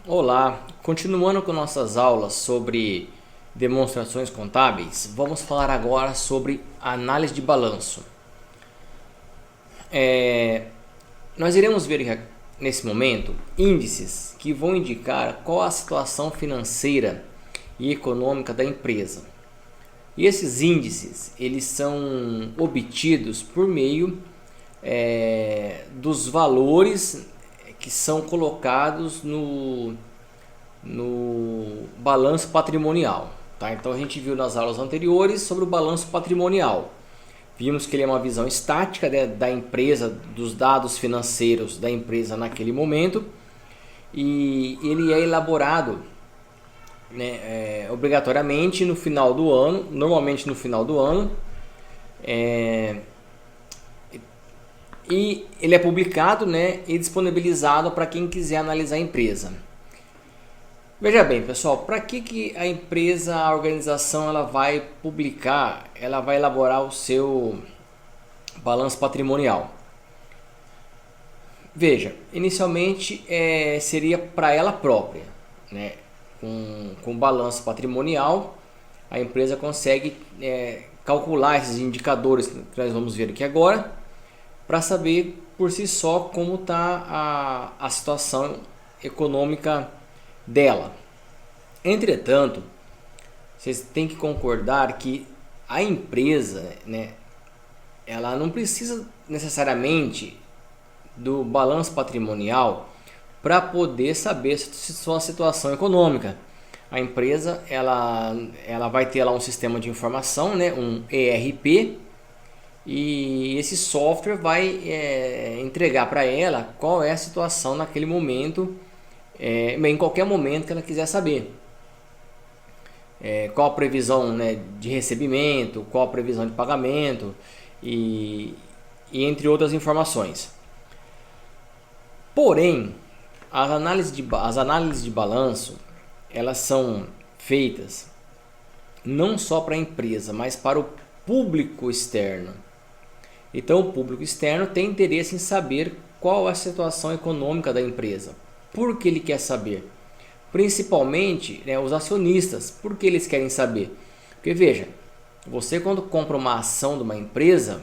Olá, continuando com nossas aulas sobre demonstrações contábeis, vamos falar agora sobre análise de balanço. Nós iremos ver nesse momento índices que vão indicar qual a situação financeira e econômica da empresa. E esses índices eles são obtidos por meio dos valores que são colocados no balanço patrimonial. Tá? Então a gente viu nas aulas anteriores sobre o balanço patrimonial. Vimos que ele é uma visão estática da empresa, dos dados financeiros da empresa naquele momento, e ele é elaborado, né, obrigatoriamente no final do ano, normalmente no final do ano, e ele é publicado, né, e disponibilizado para quem quiser analisar a empresa. Veja bem, pessoal, para que a empresa, a organização, ela vai publicar, ela vai elaborar o seu balanço patrimonial? Veja, inicialmente seria para ela própria, né? Com balanço patrimonial, a empresa consegue calcular esses indicadores que nós vamos ver aqui agora, para saber por si só como está a situação econômica dela. Entretanto, vocês têm que concordar que a empresa, né, ela não precisa necessariamente do balanço patrimonial para poder saber sua situação econômica. A empresa ela vai ter lá um sistema de informação, né, um ERP, e esse software vai entregar para ela qual é a situação naquele momento, em qualquer momento que ela quiser saber. Qual a previsão, né, de recebimento, qual a previsão de pagamento e entre outras informações. Porém, as análises de balanço elas são feitas não só para a empresa, mas para o público externo. Então, o público externo tem interesse em saber qual é a situação econômica da empresa. Por que ele quer saber? Principalmente, né, os acionistas. Por que eles querem saber? Porque veja, você quando compra uma ação de uma empresa,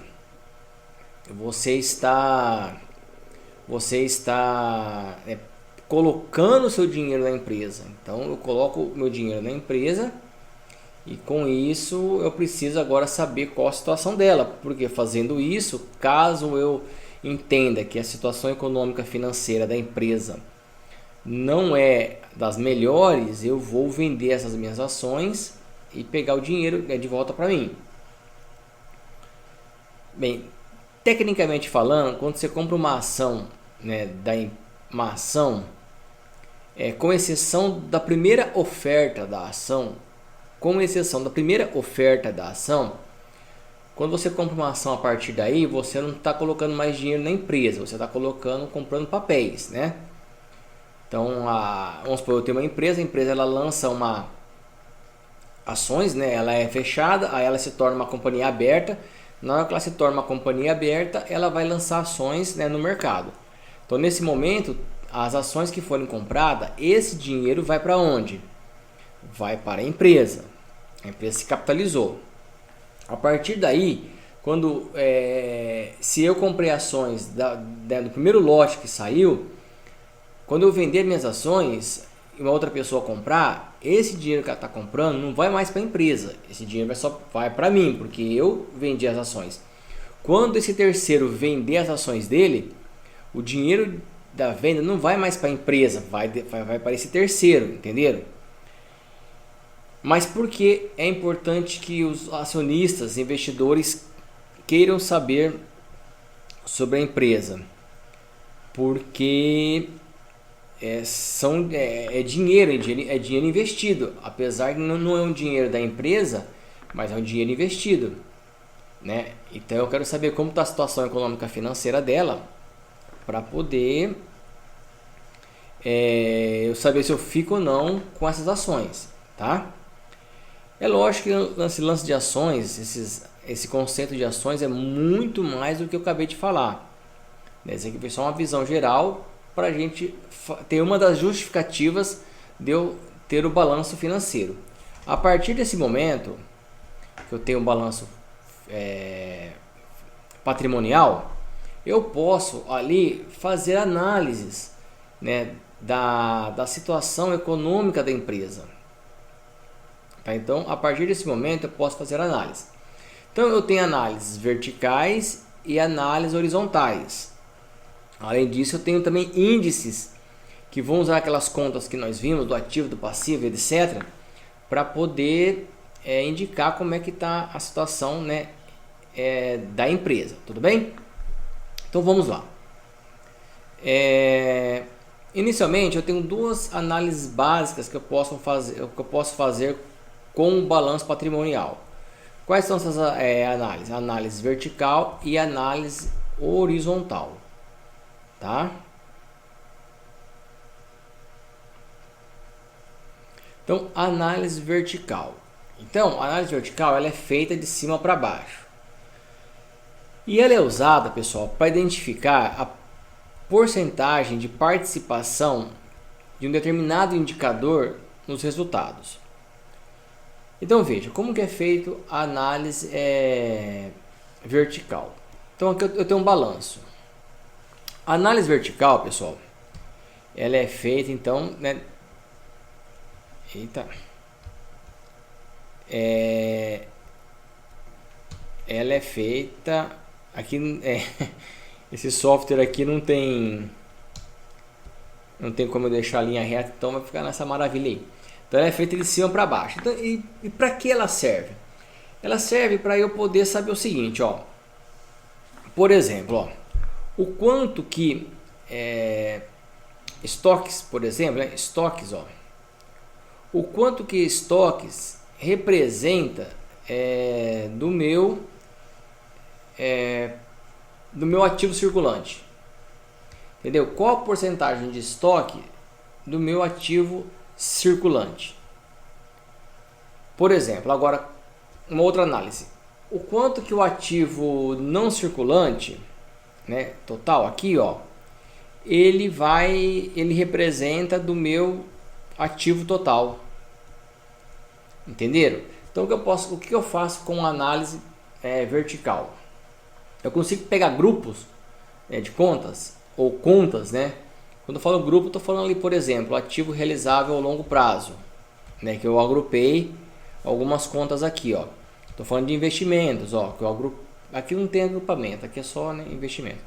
você está colocando o seu dinheiro na empresa. Então eu coloco o meu dinheiro na empresa e com isso eu preciso agora saber qual a situação dela, porque fazendo isso, caso eu entenda que a situação econômica financeira da empresa não é das melhores, eu vou vender essas minhas ações e pegar o dinheiro de volta para mim. Bem, tecnicamente falando, quando você compra uma ação, né, uma ação, com exceção da primeira oferta da ação, quando você compra uma ação a partir daí, você não está colocando mais dinheiro na empresa, você está comprando papéis, né? Então, vamos supor, eu tenho uma empresa, a empresa ela lança ações, né? Ela é fechada, aí ela se torna uma companhia aberta. Na hora que ela se torna uma companhia aberta, ela vai lançar ações, né, no mercado. Então, nesse momento, as ações que forem compradas, esse dinheiro vai para onde? Vai para a empresa. A empresa se capitalizou. A partir daí, se eu comprei ações do primeiro lote que saiu, quando eu vender minhas ações e uma outra pessoa comprar, esse dinheiro que ela está comprando não vai mais para a empresa. Esse dinheiro só vai para mim, porque eu vendi as ações. Quando esse terceiro vender as ações dele, o dinheiro da venda não vai mais para a empresa, vai para esse terceiro, entenderam? Mas por que é importante que os acionistas, investidores queiram saber sobre a empresa? Porque é dinheiro investido, apesar que não é um dinheiro da empresa, mas é um dinheiro investido, né? Então eu quero saber como está a situação econômica financeira dela, para poder eu saber se eu fico ou não com essas ações, tá? É lógico que esse lance de ações, esse conceito de ações é muito mais do que eu acabei de falar. Esse aqui foi só uma visão geral para a gente ter uma das justificativas de eu ter o balanço financeiro. A partir desse momento que eu tenho um balanço patrimonial, eu posso ali fazer análises, né, da situação econômica da empresa. Tá? Então, a partir desse momento eu posso fazer análise. Então, eu tenho análises verticais e análises horizontais. Além disso, eu tenho também índices que vão usar aquelas contas que nós vimos do ativo, do passivo, etc, para poder indicar como é que está a situação, né, da empresa. Tudo bem? Então vamos lá. Inicialmente eu tenho duas análises básicas que eu posso fazer com o balanço patrimonial. Quais são essas análises? Análise vertical e análise horizontal, tá? Então, análise vertical. Então, a análise vertical ela é feita de cima para baixo. E ela é usada, pessoal, para identificar a porcentagem de participação de um determinado indicador nos resultados. Então, veja, como que é feito a análise vertical. Então, aqui eu tenho um balanço. A análise vertical, pessoal, ela é feita, então, né? Eita. Ela é feita aqui, esse software aqui não tem como eu deixar a linha reta, então vai ficar nessa maravilha aí. Então ela é feita de cima para baixo. Então, e para que ela serve? Ela serve para eu poder saber o seguinte, ó. Por exemplo, ó, o quanto que estoques, por exemplo, né, estoques, ó. O quanto que estoques representa do meu ativo circulante, entendeu? Qual a porcentagem de estoque do meu ativo circulante? Por exemplo, agora uma outra análise, o quanto que o ativo não circulante, né, total aqui, ó, ele representa do meu ativo total, entenderam? Então o que eu faço com a análise vertical? Eu consigo pegar grupos de contas ou contas, né? Quando eu falo grupo, estou falando ali, por exemplo, ativo realizável a longo prazo, né? Que eu agrupei algumas contas aqui, ó. Estou falando de investimentos, ó. Que eu aqui não tem agrupamento, aqui é só, né, investimento.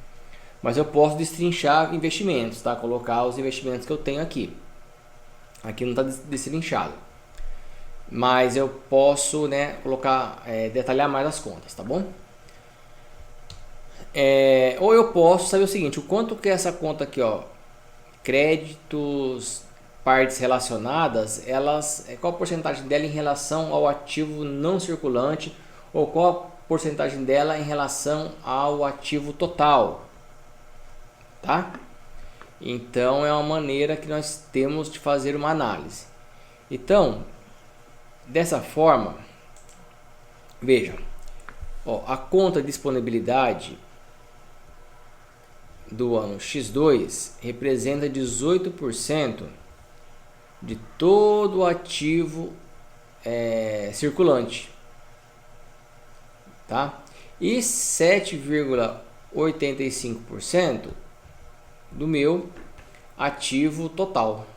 Mas eu posso destrinchar investimentos, tá? Colocar os investimentos que eu tenho aqui. Aqui não está destrinchado. Mas eu posso, né, colocar, detalhar mais as contas, tá bom? Ou eu posso saber o seguinte, o quanto que essa conta aqui, ó, créditos, partes relacionadas, qual a porcentagem dela em relação ao ativo não circulante, ou qual a porcentagem dela em relação ao ativo total, tá? Então é uma maneira que nós temos de fazer uma análise. Então, dessa forma, veja, ó, a conta de disponibilidade do ano X2 representa 18% de todo o ativo circulante, tá? E 7,85% do meu ativo total,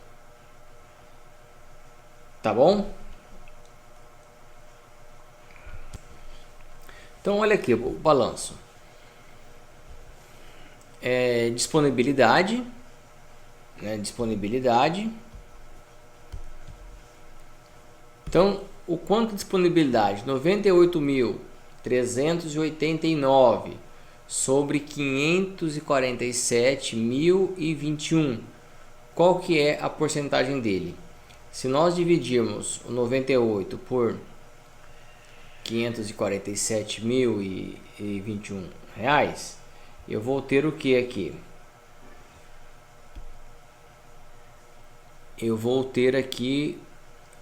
tá bom? Então olha aqui o balanço. Disponibilidade, né? Disponibilidade. Então, o quanto de disponibilidade? 98.389 sobre 547.021. Qual que é a porcentagem dele? Se nós dividirmos o 98 por 547.021 reais, eu vou ter o que aqui? Eu vou ter aqui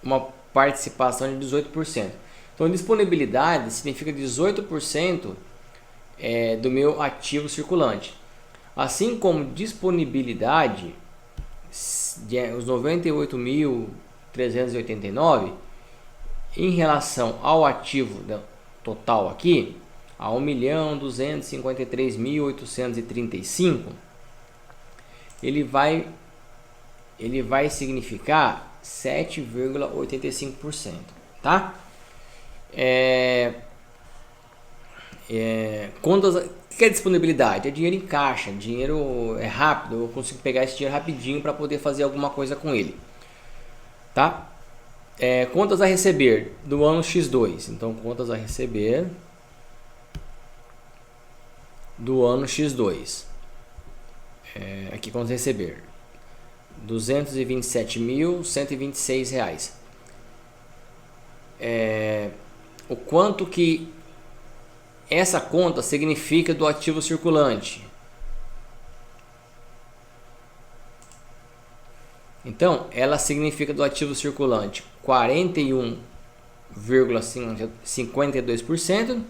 uma participação de 18%. Então, disponibilidade significa 18% do meu ativo circulante. Assim como disponibilidade, os 98.389 em relação ao ativo total aqui, a 1.253.835, ele vai significar 7,85%, tá? Contas, o que é disponibilidade? É dinheiro em caixa, dinheiro é rápido, eu consigo pegar esse dinheiro rapidinho para poder fazer alguma coisa com ele, tá? Contas a receber do ano X2, então contas a receber do ano X2, aqui contas a receber R$ 227.126. O quanto que essa conta significa do ativo circulante? Então, ela significa do ativo circulante 41,52%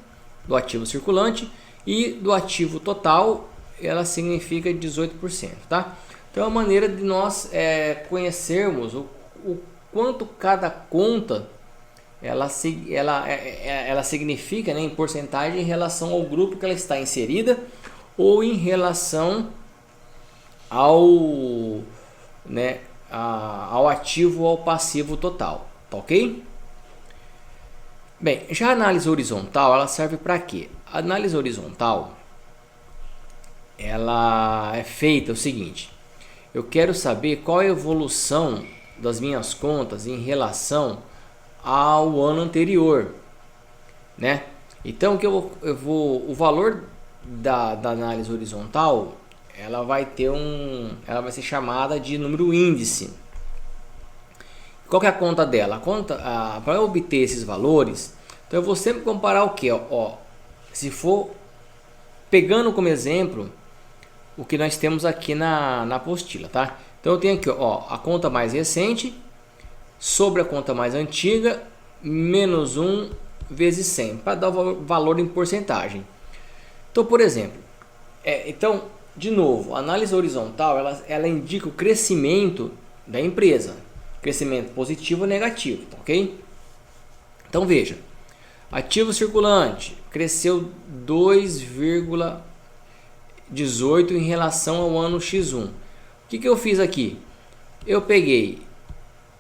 do ativo circulante, e do ativo total ela significa 18%, tá? Então, é uma maneira de nós conhecermos o quanto cada conta ela significa, né, em porcentagem em relação ao grupo que ela está inserida, ou em relação ao, né, ao ativo ou ao passivo total, tá ok? Bem, já a análise horizontal, ela serve para quê? A análise horizontal, ela é feita o seguinte: eu quero saber qual é a evolução das minhas contas em relação ao ano anterior, né? Então, o valor da análise horizontal, ela vai ser chamada de número índice. Qual que é a conta dela? Para obter esses valores, então eu vou sempre comparar o que? Se for pegando como exemplo o que nós temos aqui na apostila, tá? Então eu tenho aqui, a conta mais recente sobre a conta mais antiga, menos 1 vezes 100, para dar o valor em porcentagem. Então, por exemplo, de novo, a análise horizontal, ela indica o crescimento da empresa, crescimento positivo ou negativo, tá ok? Então veja, ativo circulante cresceu 2,18 em relação ao ano X1. O que eu fiz aqui? Eu peguei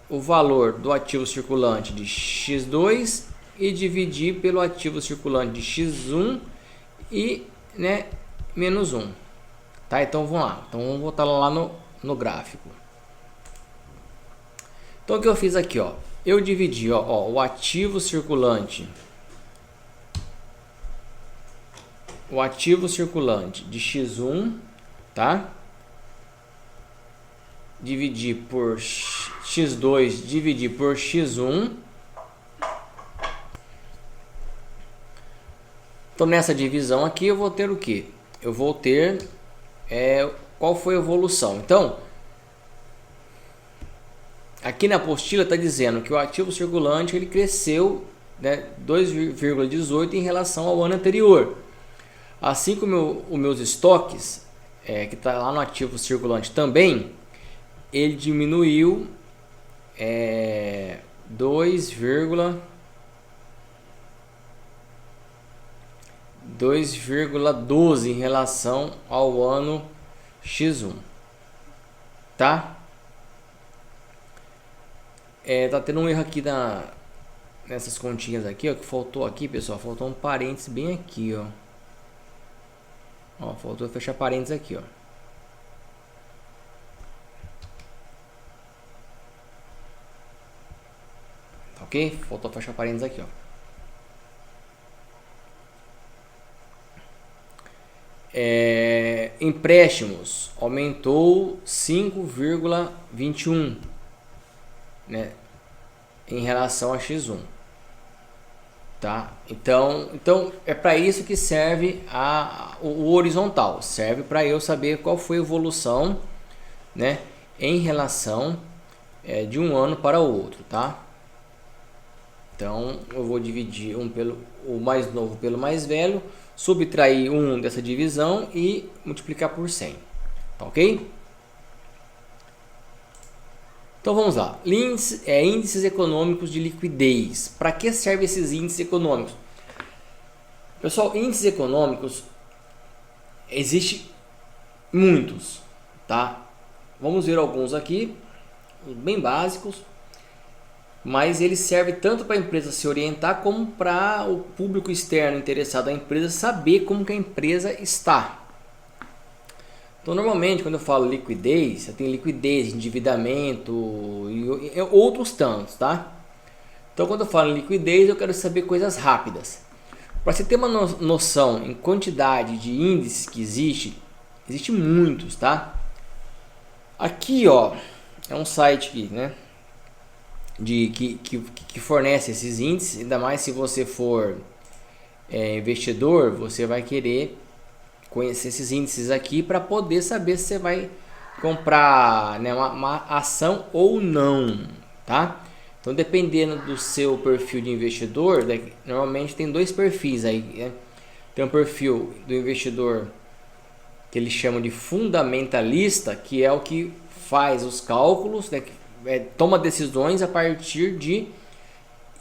o valor do ativo circulante de X2 e dividi pelo ativo circulante de X1 e, né, menos 1. Tá? Então vamos lá. Então vamos voltar lá no gráfico. Então o que eu fiz aqui, eu dividi, o ativo circulante de X1, tá? Dividir por X2, dividir por X1. Então nessa divisão aqui eu vou ter o que? Eu vou ter qual foi a evolução. Então aqui na apostila está dizendo que o ativo circulante ele cresceu, né, 2,18 em relação ao ano anterior. Assim como os meus estoques, que está lá no ativo circulante também, ele diminuiu 2,12 em relação ao ano X1, tá? Tá tendo um erro aqui nessas continhas aqui, que faltou aqui, pessoal, faltou um parênteses bem aqui, faltou fechar parênteses aqui, ok? Faltou fechar parênteses aqui, empréstimos aumentou 5,21, né, em relação a X1, tá? Então é para isso que serve o horizontal, serve para eu saber qual foi a evolução, né, em relação de um ano para o outro, tá? Então eu vou dividir o mais novo pelo mais velho, subtrair 1 dessa divisão e multiplicar por 100. Tá ok? Então vamos lá. Índices econômicos de liquidez. Para que servem esses índices econômicos? Pessoal, índices econômicos existem muitos, tá? Vamos ver alguns aqui, bem básicos, mas ele serve tanto para a empresa se orientar como para o público externo interessado na empresa saber como que a empresa está. Então, normalmente, quando eu falo liquidez, eu tenho liquidez, endividamento e outros tantos, tá? Então, quando eu falo em liquidez, eu quero saber coisas rápidas. Para você ter uma noção em quantidade de índices que existe muitos, tá? Aqui, ó, é um site que, né, que fornece esses índices, ainda mais se você for investidor, você vai querer conhecer esses índices aqui para poder saber se você vai comprar, né, uma ação ou não, tá? Então, dependendo do seu perfil de investidor, normalmente tem dois perfis aí, né? Tem um perfil do investidor que eles chamam de fundamentalista, que é o que faz os cálculos, né, toma decisões a partir de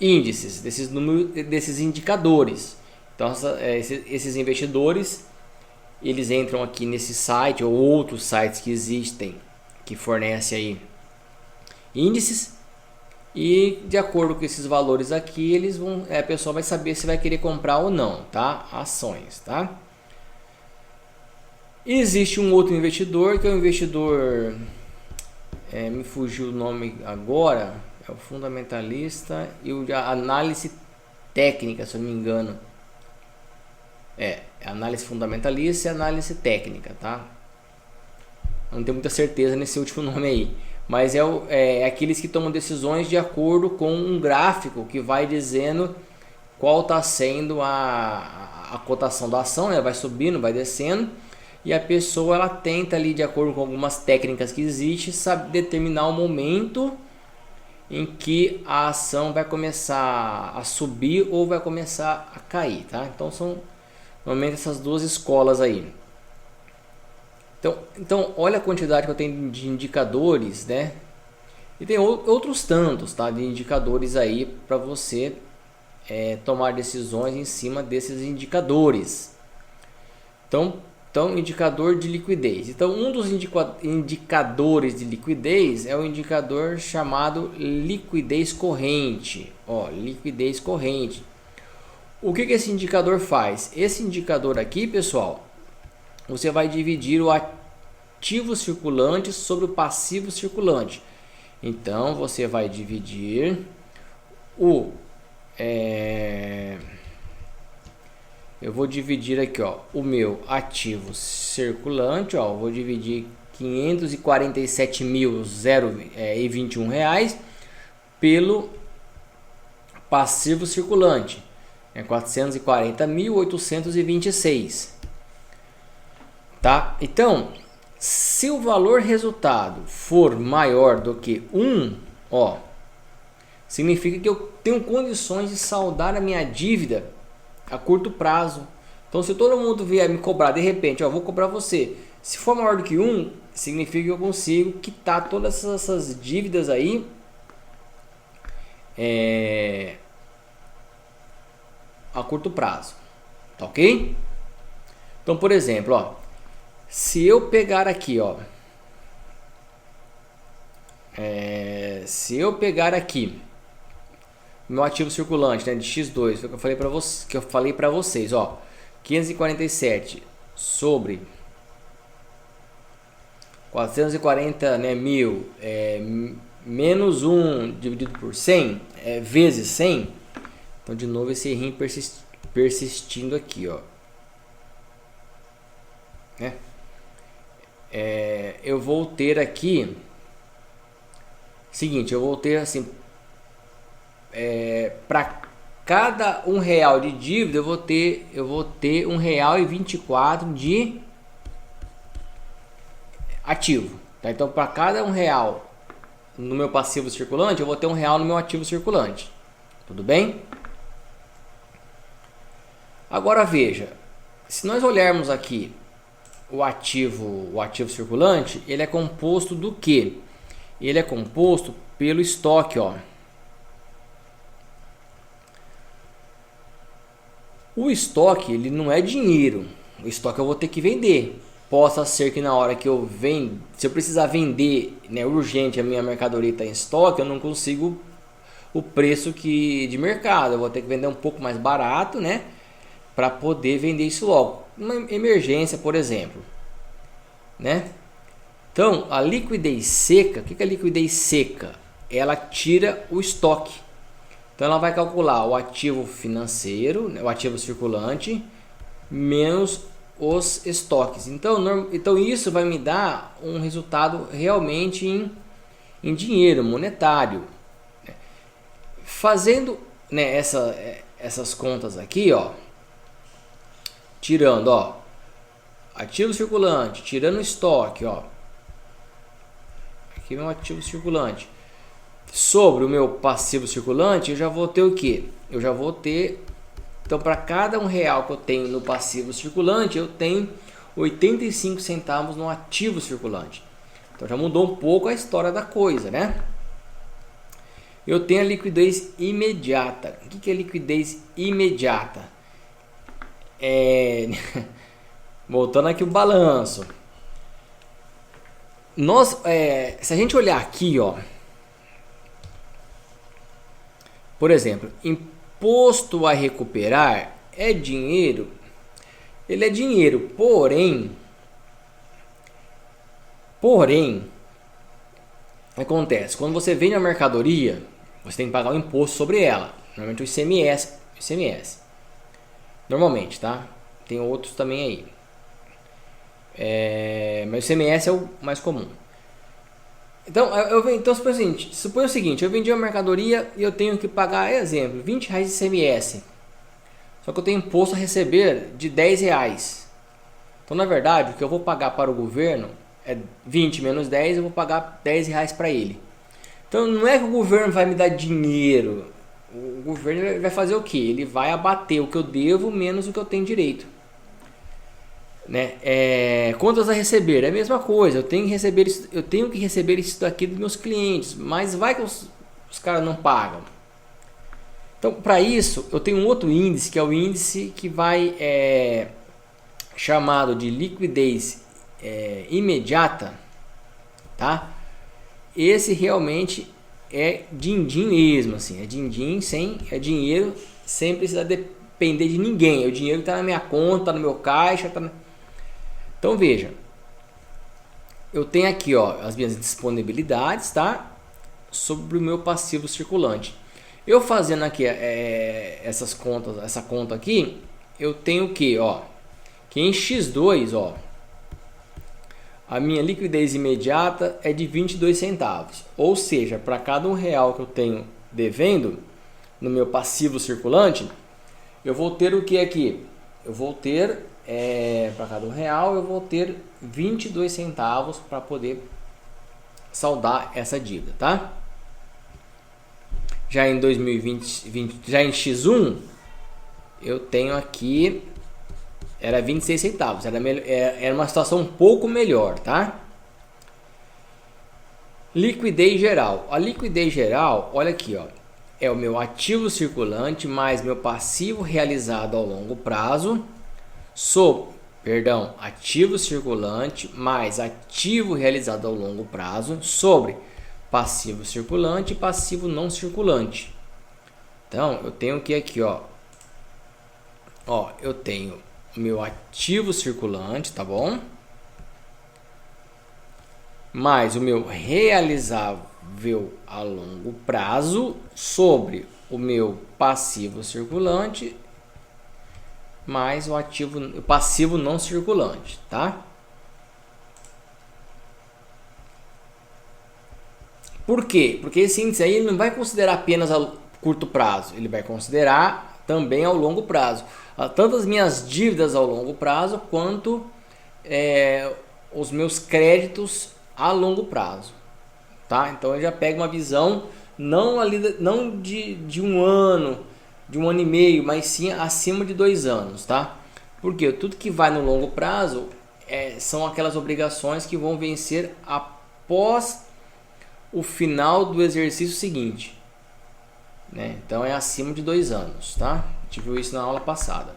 índices, desses indicadores. Então, esses investidores, eles entram aqui nesse site ou outros sites que existem que fornecem aí índices, e de acordo com esses valores aqui, a pessoa vai saber se vai querer comprar ou não, tá? Ações, tá? E existe um outro investidor que é o investidor, me fugiu o nome agora, é o fundamentalista e o de análise técnica, se eu não me engano. Análise fundamentalista e análise técnica, tá? Eu não tenho muita certeza nesse último nome aí, mas é aqueles que tomam decisões de acordo com um gráfico que vai dizendo qual está sendo a cotação da ação, né? Vai subindo, vai descendo, e a pessoa ela tenta ali, de acordo com algumas técnicas que existem, sabe determinar o momento em que a ação vai começar a subir ou vai começar a cair, tá? Então são normalmente essas duas escolas aí. Então olha a quantidade que eu tenho de indicadores, né? E tem outros tantos, tá? De indicadores aí para você tomar decisões em cima desses indicadores. Então, indicador de liquidez. Então, um dos indicadores de liquidez é o indicador chamado liquidez corrente. Ó, liquidez corrente. O que esse indicador faz? Esse indicador aqui, pessoal, você vai dividir o ativo circulante sobre o passivo circulante. Então, você vai dividir eu vou dividir aqui, ó, o meu ativo circulante, ó, vou dividir 547.021 reais pelo passivo circulante, 440.826, tá? Então, se o valor resultado for maior do que 1, ó, significa que eu tenho condições de saldar a minha dívida a curto prazo. Então, se todo mundo vier me cobrar de repente, ó, vou cobrar você, se for maior do que 1, significa que eu consigo quitar todas essas dívidas aí a curto prazo, tá ok? Então, por exemplo, ó, se eu pegar aqui, ó, meu ativo circulante, né, de X2, que eu falei para vocês, ó, 547 sobre 440, né, mil, menos 1 dividido por 100, vezes 100. Então, de novo, esse errinho persistindo aqui, ó, né? Eu vou ter aqui seguinte, eu vou ter assim, para cada R$1 de dívida eu vou ter R$1,24 de ativo, tá? Então, para cada R$1 no meu passivo circulante, eu vou ter R$1 no meu ativo circulante. Tudo bem? Agora veja, se nós olharmos aqui o ativo circulante, ele é composto do quê? Ele é composto pelo estoque, ó. O estoque, ele não é dinheiro. O estoque eu vou ter que vender. Possa ser que na hora que eu vendo, se eu precisar vender, né, urgente, a minha mercadoria está em estoque, eu não consigo o preço de mercado. Eu vou ter que vender um pouco mais barato, né, para poder vender isso logo. Uma emergência, por exemplo, né? Então, a liquidez seca, o que é a liquidez seca? Ela tira o estoque. Então, ela vai calcular o ativo financeiro, o ativo circulante, menos os estoques. Então isso vai me dar um resultado realmente em dinheiro monetário. Fazendo, né, essas contas aqui, ó, tirando, ó, ativo circulante, tirando o estoque, ó, aqui é meu ativo circulante, sobre o meu passivo circulante, eu já vou ter o que? Eu já vou ter, então, para cada R$1 que eu tenho no passivo circulante, eu tenho 85 centavos no ativo circulante. Então já mudou um pouco a história da coisa, né? Eu tenho a liquidez imediata. O que é liquidez imediata? Voltando aqui o balanço. Se a gente olhar aqui, ó, por exemplo, imposto a recuperar é dinheiro, ele é dinheiro, porém, acontece, quando você vende a mercadoria, você tem que pagar o imposto sobre ela, normalmente o ICMS, normalmente, tá? Tem outros também aí, mas o ICMS é o mais comum. Então, supõe o seguinte, eu vendi uma mercadoria e eu tenho que pagar, exemplo, R$20 de ICMS. Só que eu tenho imposto a receber de R$10. Então, na verdade, o que eu vou pagar para o governo é 20 menos 10, eu vou pagar R$10 para ele. Então, não é que o governo vai me dar dinheiro. O governo vai fazer o quê? Ele vai abater o que eu devo menos o que eu tenho direito. Né? Contas a receber é a mesma coisa, eu tenho que receber isso daqui dos meus clientes, mas vai que os caras não pagam. Então, para isso eu tenho um outro índice, que é o índice que vai chamado de liquidez imediata, tá? Esse realmente é din-din mesmo, assim, é din-din, é dinheiro sem precisar depender de ninguém, é o dinheiro que está na minha conta, tá no meu caixa, Então veja, eu tenho aqui, ó, as minhas disponibilidades, tá? Sobre o meu passivo circulante. Eu fazendo aqui essa conta aqui, eu tenho o que, ó, que em X2, ó, a minha liquidez imediata é de 22 centavos. Ou seja, para cada R$1 que eu tenho devendo no meu passivo circulante, eu vou ter o que aqui? Eu vou ter para cada R$1 eu vou ter 22 centavos para poder saldar essa dívida, tá? Já em 2020, já em X1, eu tenho aqui, era 26 centavos, era uma situação um pouco melhor, tá? Liquidez geral. A liquidez geral, olha aqui, ó, é o meu ativo circulante mais meu passivo realizado ao longo prazo, ativo circulante mais ativo realizado ao longo prazo sobre passivo circulante e passivo não circulante. Então, eu tenho que aqui, ó, eu tenho meu ativo circulante, tá bom? Mais o meu realizável a longo prazo sobre o meu passivo circulante mais o passivo não circulante, tá? Por quê? Porque esse índice aí ele não vai considerar apenas a curto prazo, ele vai considerar também ao longo prazo. Tanto as minhas dívidas ao longo prazo, quanto os meus créditos a longo prazo. Tá? Então eu já pego uma visão não de um ano, de um ano e meio, mas sim acima de 2 anos. Tá? Porque tudo que vai no longo prazo são aquelas obrigações que vão vencer após o final do exercício seguinte, né? Então é acima de 2 anos, tá? A gente viu isso na aula passada.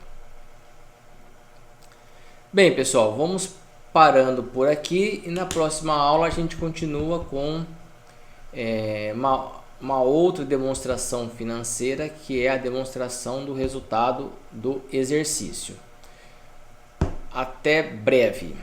Bem, pessoal, vamos parando por aqui e na próxima aula a gente continua com uma outra demonstração financeira, que é a demonstração do resultado do exercício. Até breve.